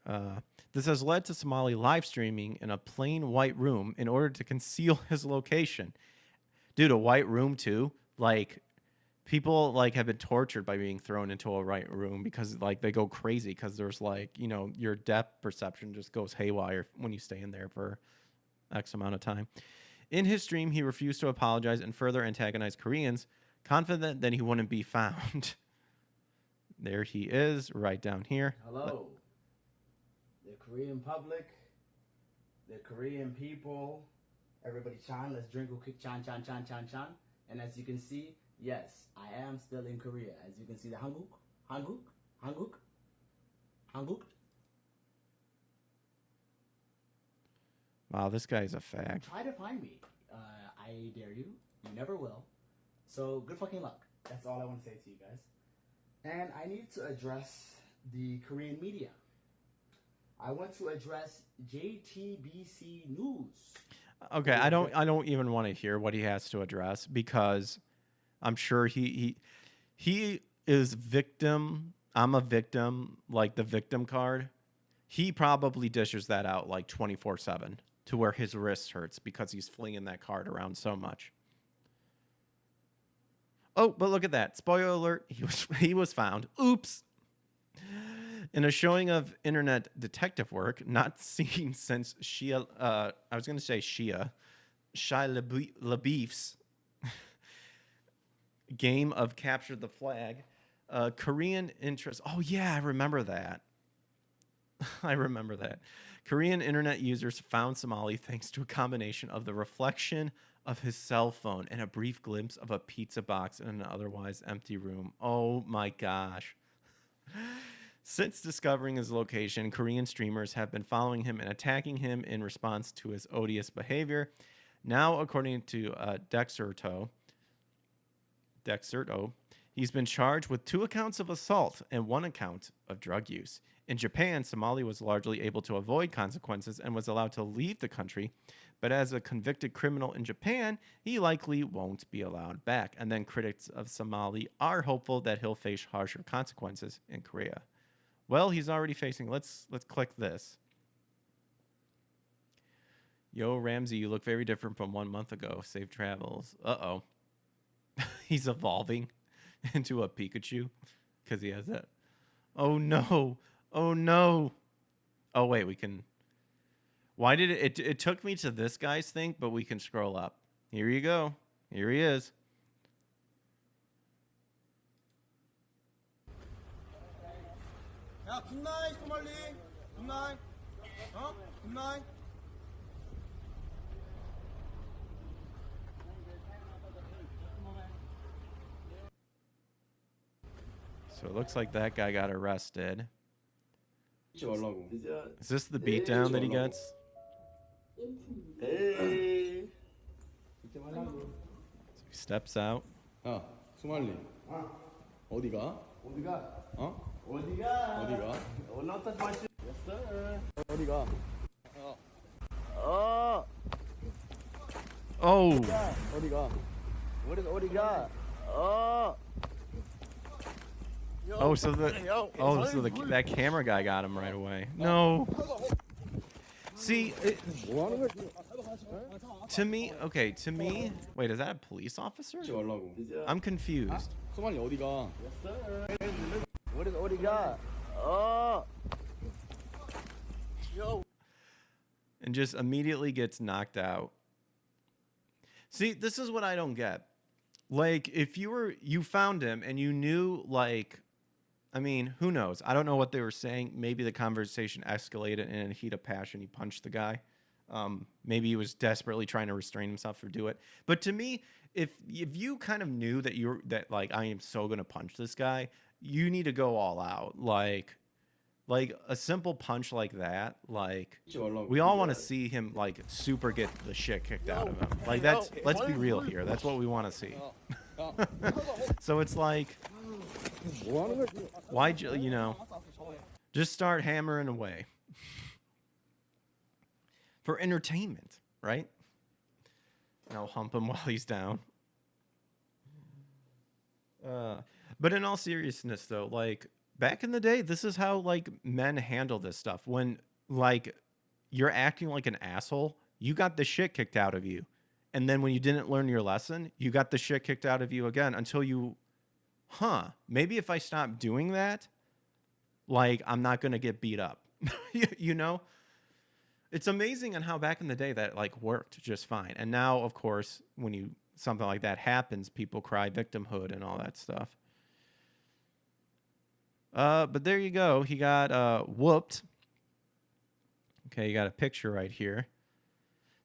This has led to Somali live streaming in a plain white room in order to conceal his location. Dude, a white room too? Like, people like have been tortured by being thrown into a white room because like they go crazy because there's like, you know, your depth perception just goes haywire when you stay in there for X amount of time. In his stream, he refused to apologize and further antagonized Koreans, confident that he wouldn't be found. There he is, right down here. Hello. The Korean public, the Korean people, everybody chan, let's drink chan chan chan chan chan. And as you can see, yes, I am still in Korea. As you can see the Hanguk. Wow, this guy's a fag. Try to find me. I dare you. You never will. So good fucking luck. That's all I want to say to you guys. And I need to address the Korean media. I want to address JTBC News. Okay, I don't even want to hear what he has to address because I'm sure he is victim. I'm a victim, like the victim card. He probably dishes that out like 24/7 to where his wrist hurts because he's flinging that card around so much. Oh, but look at that. Spoiler alert, he was found. Oops. In a showing of internet detective work, not seen since Shia LaBeouf's game of Capture the Flag, Korean interest. Oh, yeah, I remember that. Korean internet users found Somali thanks to a combination of the reflection of his cell phone and a brief glimpse of a pizza box in an otherwise empty room. Oh my gosh. Since discovering his location, Korean streamers have been following him and attacking him in response to his odious behavior. Now, according to Dexerto, he's been charged with 2 accounts of assault and 1 account of drug use. In Japan, Somali was largely able to avoid consequences and was allowed to leave the country. But as a convicted criminal in Japan, he likely won't be allowed back. And then critics of Somali are hopeful that he'll face harsher consequences in Korea. Well, he's already facing. Let's click this. Yo, Ramsey, you look very different from 1 month ago. Safe travels. Uh-oh. He's evolving into a Pikachu because he has that. Oh, no. Oh, no. Oh, wait, we can... Why did it took me to this guy's thing, but we can scroll up. Here you go. Here he is. 야, 굿나잇, 소말리. 굿나잇. 어? 굿나잇. So it looks like that guy got arrested. Is this the beatdown that he gets? 에이. So he steps out. 야, 소말리. 어디가? 어디가? 어? 어디가? 어디가? 올라왔다 마시. 됐어. 어디가? Oh! 어디가? 어디가? So that camera guy got him right away. No. See, to me, wait, is that a police officer? I'm confused. 소말리 어디가? 어디가? and just immediately gets knocked out. See, this is what I don't get. Like, if you found him and you knew, like, I mean, who knows? I don't know what they were saying. Maybe the conversation escalated and in a heat of passion, he punched the guy. Maybe he was desperately trying to restrain himself to do it. But to me, if you kind of knew that like, I am so going to punch this guy, you need to go all out. Like a simple punch like that, like, we all want to see him, like, super get the shit kicked out of him. Like, let's be real here. That's what we want to see. So it's like, why'd you, just start hammering away. For entertainment, right? I'll hump him while he's down. But in all seriousness, though, like, back in the day, this is how, like, men handle this stuff. When, like, you're acting like an asshole, you got the shit kicked out of you. And then when you didn't learn your lesson, you got the shit kicked out of you again until you, maybe if I stop doing that, like, I'm not going to get beat up. You know? It's amazing on how back in the day that, like, worked just fine. And now, of course, when something like that happens, people cry victimhood and all that stuff. But there you go. He got whooped. Okay, you got a picture right here.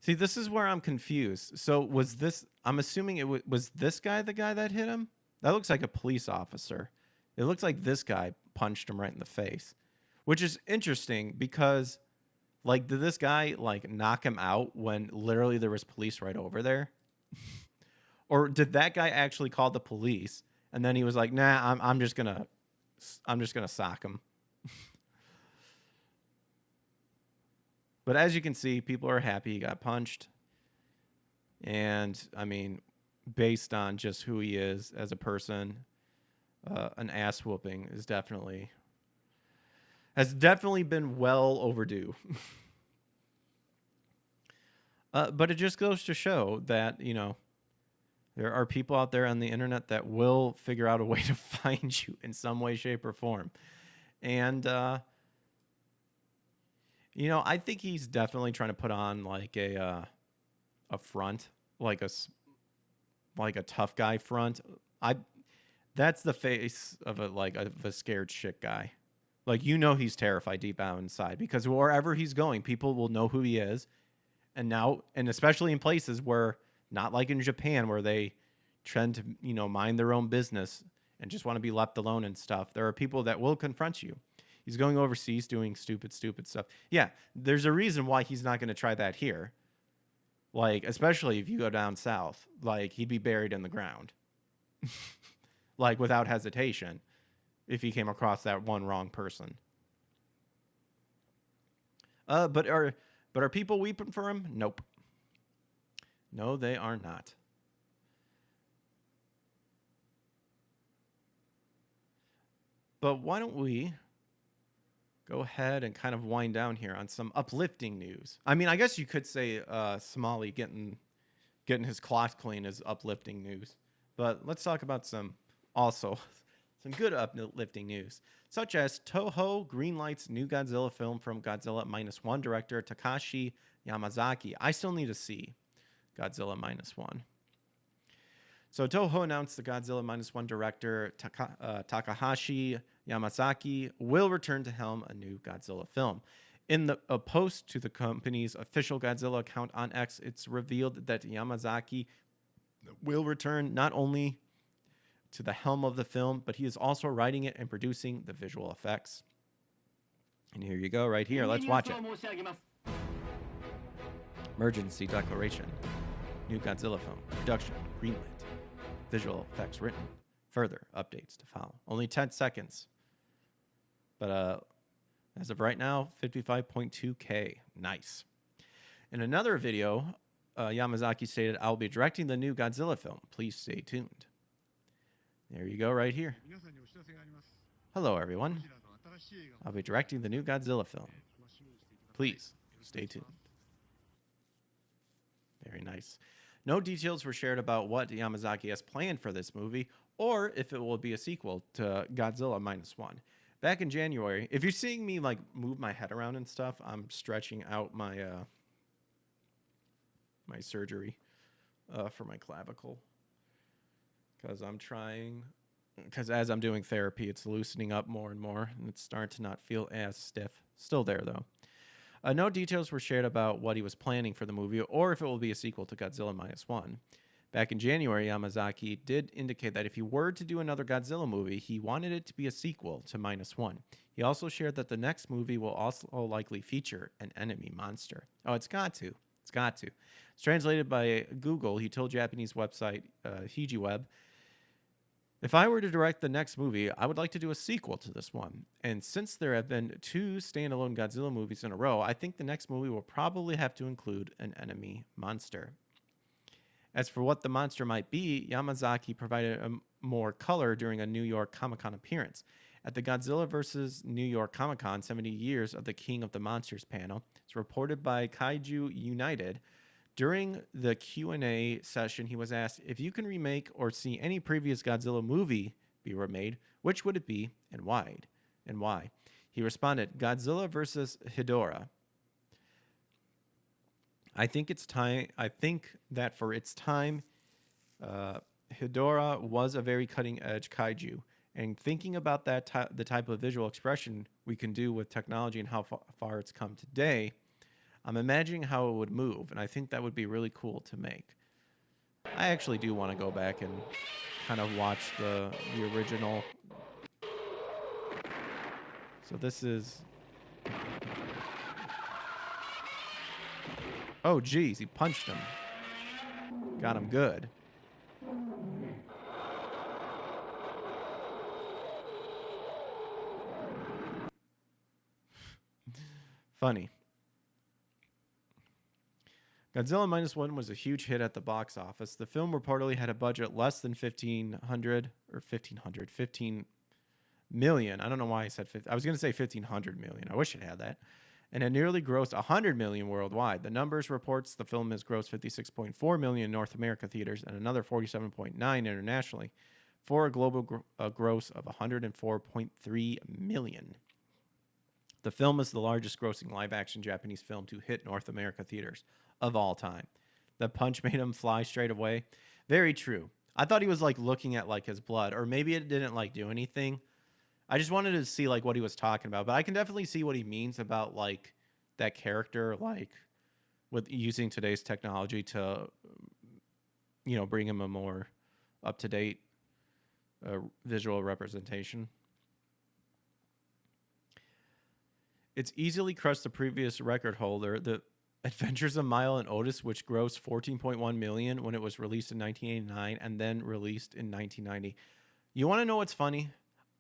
See, this is where I'm confused. So was this, I'm assuming it was this guy the guy that hit him? That looks like a police officer. It looks like this guy punched him right in the face, which is interesting because, like, did this guy, like, knock him out when literally there was police right over there? Or did that guy actually call the police and then he was like, nah, I'm just gonna sock him. But as you can see, people are happy he got punched. And, I mean, based on just who he is as a person, an ass whooping has definitely been well overdue. But it just goes to show that, there are people out there on the internet that will figure out a way to find you in some way, shape, or form. And, I think he's definitely trying to put on, like, a front, like a tough guy front. That's the face of a scared shit guy. Like, he's terrified deep down inside because wherever he's going, people will know who he is. And especially in places where, not like in Japan, where they tend to, mind their own business and just want to be left alone and stuff. There are people that will confront you. He's going overseas doing stupid stuff. Yeah, there's a reason why he's not going to try that here. Like, especially if you go down south, like, he'd be buried in the ground. Like, without hesitation, if he came across that one wrong person. But are people weeping for him? Nope. No, they are not. But why don't we go ahead and kind of wind down here on some uplifting news? I mean, I guess you could say Somali getting his cloth clean is uplifting news. But let's talk about some good uplifting news, such as Toho greenlights new Godzilla film from Godzilla -1 director Takashi Yamazaki. I still need to see Godzilla -1. So Toho announced the Godzilla -1 director Takahashi Yamazaki will return to helm a new Godzilla film. In a post to the company's official Godzilla account on X, it's revealed that Yamazaki will return not only to the helm of the film, but he is also writing it and producing the visual effects. And here you go, right here. Let's watch it. Emergency declaration. New Godzilla film. Production. Greenlit. Visual effects written. Further updates to follow. Only 10 seconds. But as of right now, 55.2K. Nice. In another video, Yamazaki stated, "I'll be directing the new Godzilla film. Please stay tuned." There you go, right here. Hello, everyone. I'll be directing the new Godzilla film. Please stay tuned. Very nice. No details were shared about what Yamazaki has planned for this movie or if it will be a sequel to Godzilla -1. Back in January, if you're seeing me like move my head around and stuff, I'm stretching out my my surgery for my clavicle. Because as I'm doing therapy, it's loosening up more and more, and it's starting to not feel as stiff. Still there, though. No details were shared about what he was planning for the movie or if it will be a sequel to Godzilla Minus One. Back in January, Yamazaki did indicate that if he were to do another Godzilla movie, he wanted it to be a sequel to Minus One. He also shared that the next movie will also likely feature an enemy monster. Oh, it's got to. It's got to. It's translated by Google. He told Japanese website HijiWeb, if I were to direct the next movie, I would like to do a sequel to this one. And since there have been 2 standalone Godzilla movies in a row, I think the next movie will probably have to include an enemy monster. As for what the monster might be, Yamazaki provided more color during a New York Comic-Con appearance. At the Godzilla vs. New York Comic-Con 70 Years of the King of the Monsters panel, it's reported by Kaiju United. During the Q&A session, he was asked, if you can remake or see any previous Godzilla movie be remade, which would it be and why? He responded, Godzilla vs. Hedorah. I think that for its time, Hedorah was a very cutting-edge kaiju. And thinking about that the type of visual expression we can do with technology and how far it's come today, I'm imagining how it would move, and I think that would be really cool to make. I actually do want to go back and kind of watch the original. So this is... Oh, geez, he punched him. Got him good. Funny. Godzilla Minus One was a huge hit at the box office. The film reportedly had a budget less than 15 million. I don't know why I said 50. I was going to say 1,500 million. I wish it had that. And it nearly grossed 100 million worldwide. The numbers reports the film has grossed 56.4 million in North America theaters and another 47.9 internationally, for a global gross of 104.3 million. The film is the largest grossing live-action Japanese film to hit North America theaters of all time. The punch made him fly straight away. Very true. I thought he was like looking at like his blood, or maybe it didn't like do anything. I just wanted to see like what he was talking about, but I can definitely see what he means about like that character, like with using today's technology to, you know, bring him a more up-to-date visual representation. It's easily crushed the previous record holder, The Adventures of Milo and Otis, which grossed 14.1 million when it was released in 1989 and then released in 1990. You want to know what's funny?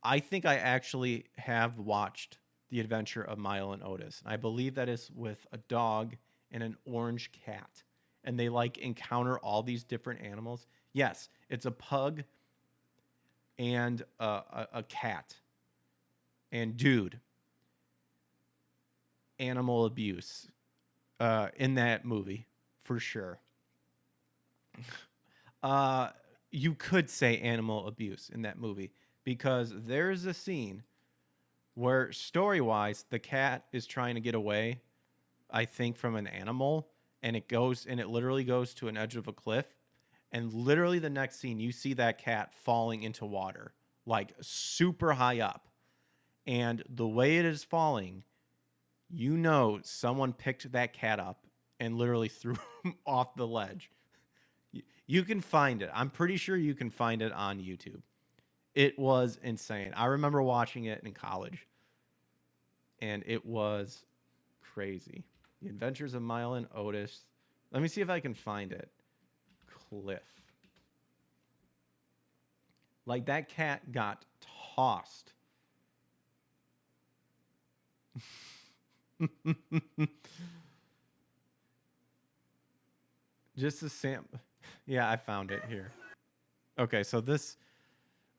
I think I actually have watched The Adventure of Milo and Otis. I believe that is with a dog and an orange cat, and they like encounter all these different animals. Yes, it's a pug and a cat. And dude, animal abuse in that movie for sure. You could say animal abuse in that movie, because there's a scene where story-wise the cat is trying to get away, I think, from an animal, and it literally goes to an edge of a cliff, and literally the next scene you see that cat falling into water, like super high up. And the way it is falling, you know someone picked that cat up and literally threw him off the ledge. You can find it. I'm pretty sure you can find it on YouTube. It was insane. I remember watching it in college, and it was crazy. The Adventures of Milo and Otis. Let me see if I can find it. Cliff. Like, that cat got tossed. Just a sample. Yeah, I found it here. Okay, so this...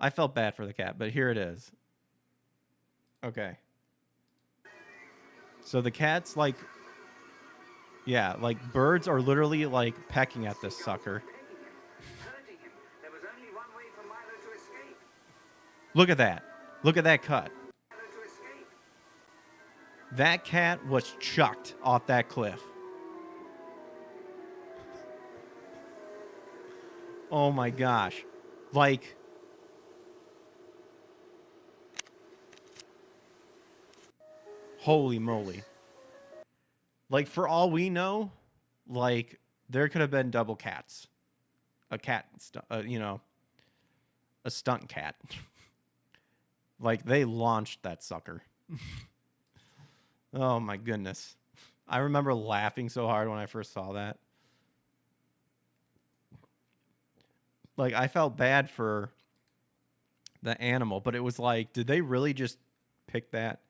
I felt bad for the cat, but here it is. Okay. So the cat's like... Yeah, like birds are literally like pecking at this sucker. Look at that. Look at that cut. That cat was chucked off that cliff. Oh my gosh. Like, holy moly. Like, for all we know, like, there could have been double cats. A cat, a stunt cat. Like, they launched that sucker. Oh my goodness. I remember laughing so hard when I first saw that. Like, I felt bad for the animal, but it was like, did they really just pick that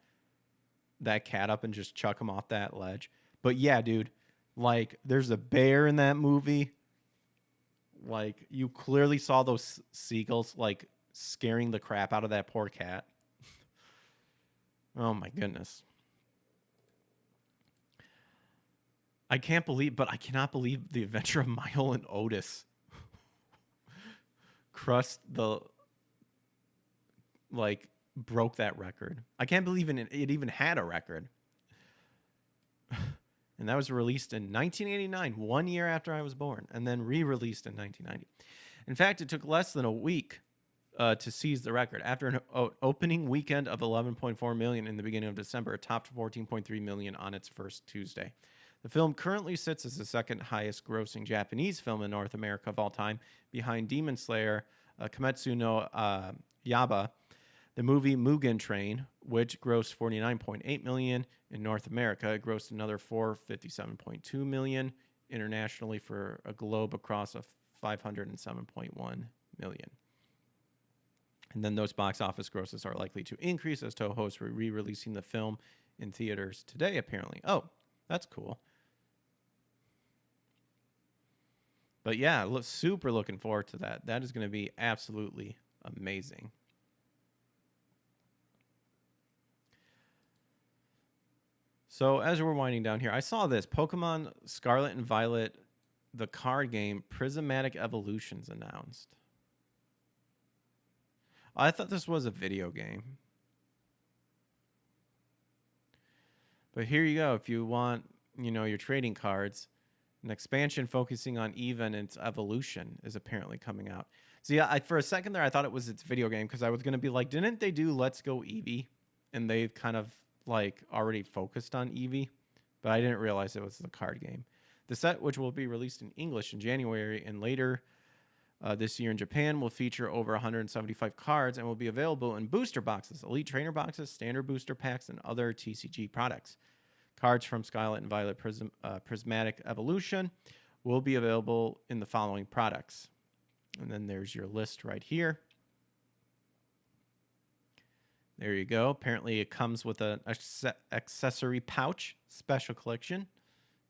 cat up and just chuck him off that ledge? But yeah, dude, like, there's a bear in that movie. Like, you clearly saw those seagulls, like, scaring the crap out of that poor cat. Oh my goodness. I cannot believe the adventure of Milo and Otis broke that record. I can't believe it even had a record. And that was released in 1989, 1 year after I was born, and then re-released in 1990. In fact, it took less than a week to seize the record. After an opening weekend of 11.4 million in the beginning of December, it topped 14.3 million on its first Tuesday. The film currently sits as the second highest grossing Japanese film in North America of all time, behind Demon Slayer, Kimetsu no Yaiba, the movie Mugen Train, which grossed 49.8 million in North America. It grossed another 457.2 million internationally for a globe across of 507.1 million. And then those box office grosses are likely to increase as Toho is re-releasing the film in theaters today, apparently. Oh, that's cool. But yeah, super looking forward to that. That is going to be absolutely amazing. So as we're winding down here, I saw this Pokemon Scarlet and Violet, the card game Prismatic Evolutions announced. I thought this was a video game. But here you go. If you want, your trading cards, an expansion focusing on Eevee and its evolution is apparently coming out. See, for a second there, I thought it was its video game because I was going to be like, didn't they do Let's Go Eevee? And they've kind of already focused on Eevee, but I didn't realize it was the card game. The set, which will be released in English in January and later this year in Japan, will feature over 175 cards and will be available in booster boxes, elite trainer boxes, standard booster packs, and other TCG products. Cards from Scarlet and Violet Prismatic Evolution will be available in the following products. And then there's your list right here. There you go. Apparently it comes with an accessory pouch, special collection.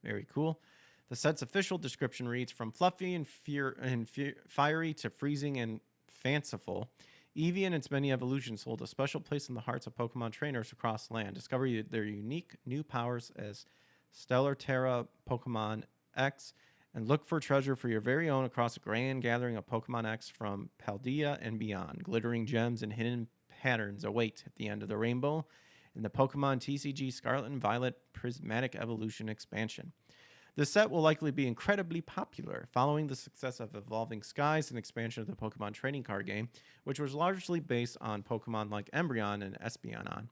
Very cool. The set's official description reads, from fluffy and fiery to freezing and fanciful, Eevee and its many evolutions hold a special place in the hearts of Pokemon trainers across the land. Discover their unique new powers as Stellar Terra Pokemon X and look for treasure for your very own across a grand gathering of Pokemon X from Paldea and beyond. Glittering gems and hidden patterns await at the end of the rainbow in the Pokemon TCG Scarlet and Violet Prismatic Evolution expansion. This set will likely be incredibly popular, following the success of Evolving Skies, an expansion of the Pokemon trading card game, which was largely based on Pokemon like Embryon and Espeon.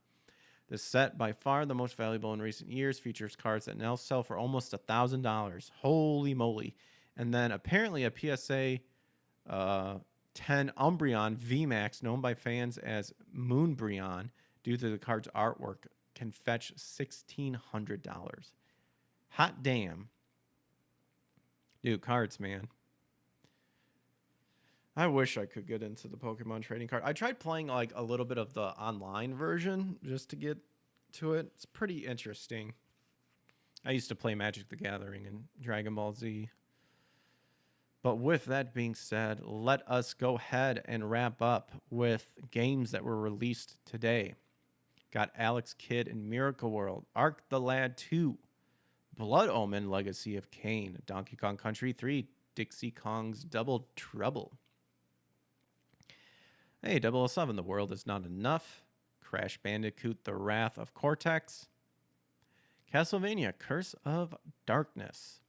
This set, by far the most valuable in recent years, features cards that now sell for almost $1,000. Holy moly. And then apparently a PSA 10 Umbreon VMAX, known by fans as Moonbryon, due to the card's artwork, can fetch $1,600. Hot damn. Dude, cards, man. I wish I could get into the Pokemon trading card. I tried playing a little bit of the online version just to get to it. It's pretty interesting. I used to play Magic the Gathering and Dragon Ball Z. But with that being said, let us go ahead and wrap up with games that were released today. Got Alex Kidd in Miracle World, Ark the Lad 2, Blood Omen Legacy of Kain, Donkey Kong Country 3, Dixie Kong's Double Trouble. Hey, 007, The World Is Not Enough, Crash Bandicoot, The Wrath of Cortex, Castlevania, Curse of Darkness,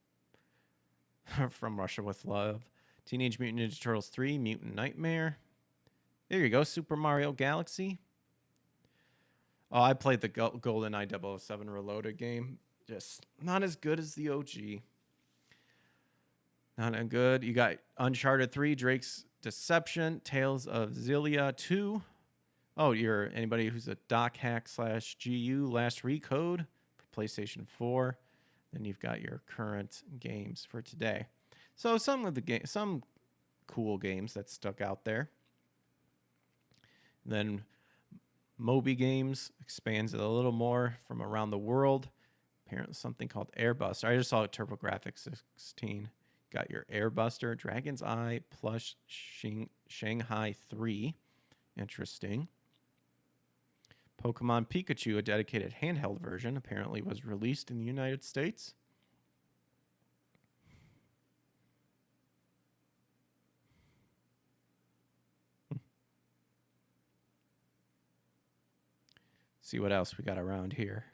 From Russia with Love, Teenage Mutant Ninja Turtles 3, Mutant Nightmare. There you go, Super Mario Galaxy. Oh, I played the GoldenEye 007 Reloaded game. Just not as good as the OG. Not as good. You got Uncharted 3, Drake's Deception, Tales of Xillia 2. Oh, you're anybody who's a doc hack / GU Last Recode for PlayStation 4. Then you've got your current games for today. So some cool games that stuck out there. Then Moby Games expands it a little more from around the world. Apparently something called Airbuster. I just saw TurboGrafx 16. Got your Airbuster, Dragon's Eye, Plush Shanghai 3. Interesting. Pokemon Pikachu, a dedicated handheld version, apparently was released in the United States. See what else we got around here.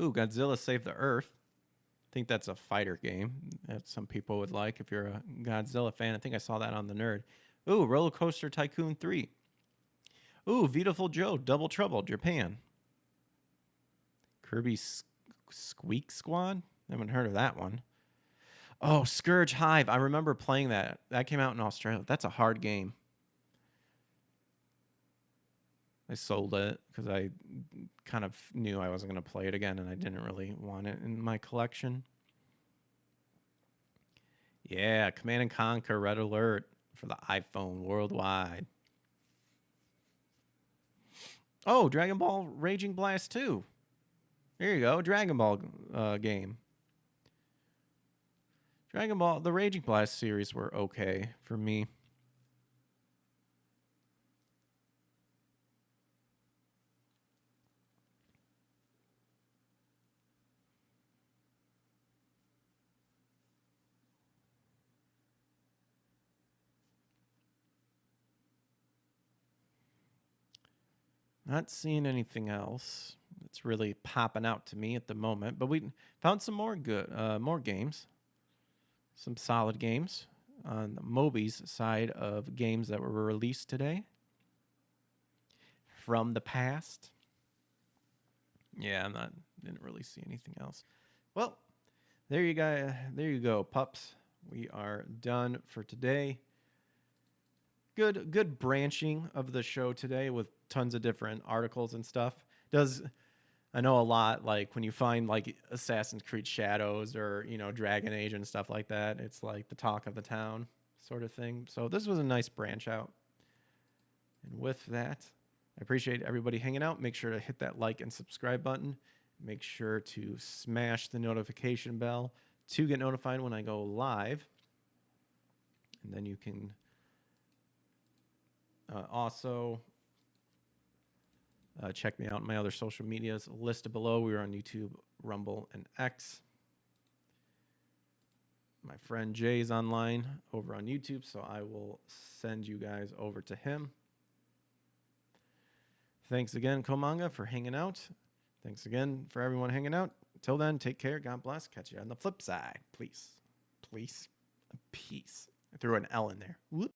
Ooh, Godzilla Save the Earth. I think that's a fighter game that some people would like if you're a Godzilla fan. I think I saw that on the Nerd. Ooh, Roller Coaster Tycoon 3. Ooh, Beautiful Joe, Double Trouble, Japan. Kirby Squeak Squad? I haven't heard of that one. Oh, Scourge Hive. I remember playing that. That came out in Australia. That's a hard game. I sold it because I kind of knew I wasn't going to play it again, and I didn't really want it in my collection. Yeah, Command & Conquer Red Alert for the iPhone worldwide. Oh, Dragon Ball Raging Blast 2. There you go, Dragon Ball game. Dragon Ball, the Raging Blast series were okay for me. Not seeing anything else that's really popping out to me at the moment, but we found some more games, some solid games on the Moby's side of games that were released today from the past. Yeah, didn't really see anything else. Well, there you go, pups. We are done for today. Good branching of the show today with tons of different articles and stuff. I know a lot, like when you find like Assassin's Creed Shadows or, Dragon Age and stuff like that, it's like the talk of the town sort of thing. So this was a nice branch out. And with that, I appreciate everybody hanging out. Make sure to hit that like and subscribe button. Make sure to smash the notification bell to get notified when I go live. And then you can also check me out on my other social medias listed below. We are on YouTube, Rumble, and X. My friend Jay's online over on YouTube, so I will send you guys over to him. Thanks again, Komanga, for hanging out. Thanks again for everyone hanging out. Until then, take care. God bless. Catch you on the flip side. Please. Peace. I threw an L in there. Whoop.